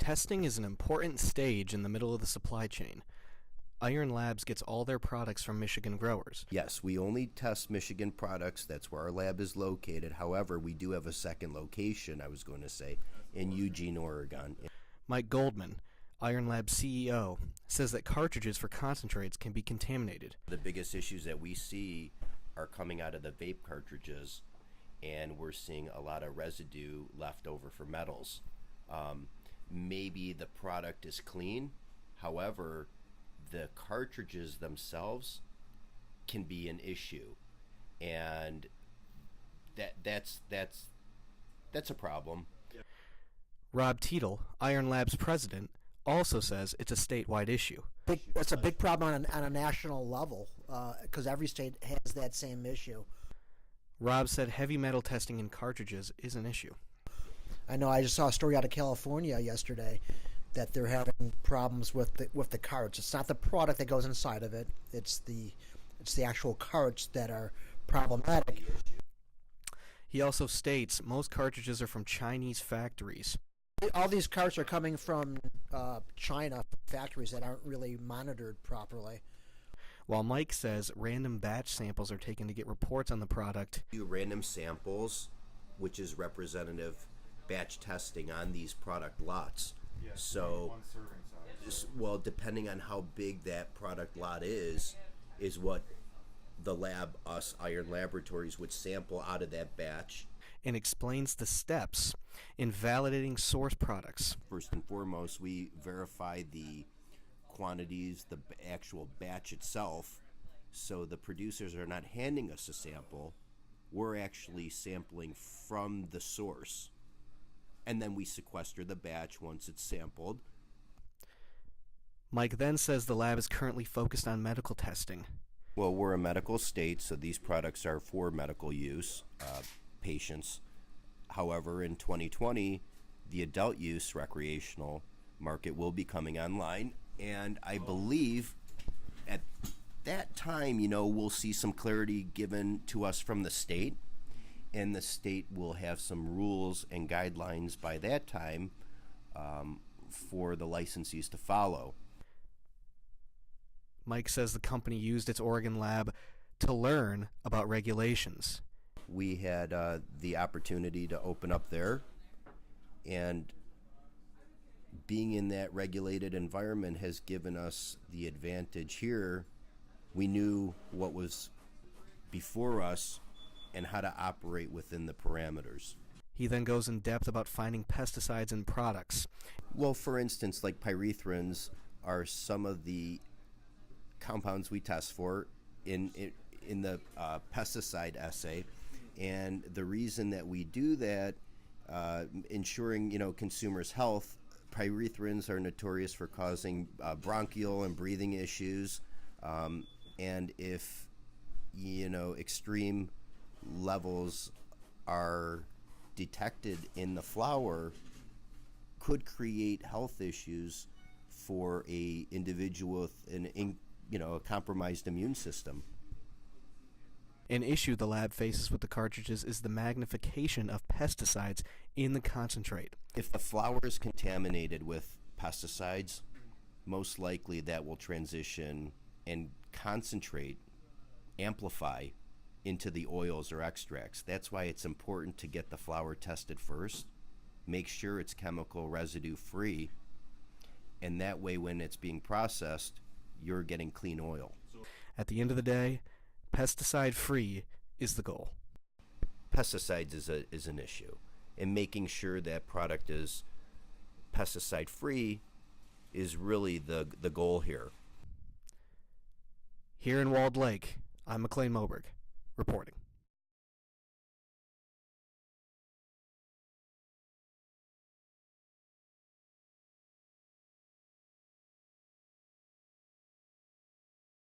Testing is an important stage in the middle of the supply chain. Iron Labs gets all their products from Michigan growers. Yes, we only test Michigan products. That's where our lab is located. However, we do have a second location, I was going to say, in Eugene, Oregon. Mike Goldman, Iron Labs CEO, says that cartridges for concentrates can be contaminated. The biggest issues that we see are coming out of the vape cartridges, and we're seeing a lot of residue left over for metals. Maybe the product is clean, however, the cartridges themselves can be an issue, and that's a problem. Rob Teetle, Iron Labs president, also says it's a statewide issue. It's a big problem on a national level because every state has that same issue. Rob said heavy metal testing in cartridges is an issue. I know I just saw a story out of California yesterday that they're having problems with the carts. It's not the product that goes inside of it. It's the actual carts that are problematic. He also states most cartridges are from Chinese factories. All these carts are coming from China, factories that aren't really monitored properly. While Mike says random batch samples are taken to get reports on the product. Do random samples, which is representative batch testing on these product lots. Yes, so, one serving size. well, depending on how big that product lot is what the lab, us Iron Laboratories, would sample out of that batch. And explains the steps in validating source products. First and foremost, we verify the quantities, the actual batch itself, so the producers are not handing us a sample. We're actually sampling from the source. And then we sequester the batch once it's sampled. Mike then says the lab is currently focused on medical testing. Well, we're a medical state, so these products are for medical use, patients. However, in 2020, the adult use recreational market will be coming online, and I believe at that time, we'll see some clarity given to us from the state, and the state will have some rules and guidelines by that time for the licensees to follow. Mike says the company used its Oregon lab to learn about regulations. We had the opportunity to open up there, and being in that regulated environment has given us the advantage here. We knew what was before us and how to operate within the parameters. He then goes in depth about finding pesticides in products. Well, for instance, like pyrethrins are some of the compounds we test for in the pesticide assay, and the reason that we do that, ensuring consumers' health. Pyrethrins are notorious for causing bronchial and breathing issues, and if extreme levels are detected in the flower, could create health issues for a individual with a compromised immune system. An issue the lab faces with the cartridges is the magnification of pesticides in the concentrate. If the flower is contaminated with pesticides, most likely that will transition and concentrate, amplify into the oils or extracts. That's why it's important to get the flower tested first, make sure it's chemical residue free, and that way when it's being processed, you're getting clean oil. At the end of the day, pesticide-free is the goal. Pesticides is an issue, and making sure that product is pesticide-free is really the goal here. Here in Walled Lake, I'm McLean Moberg, reporting.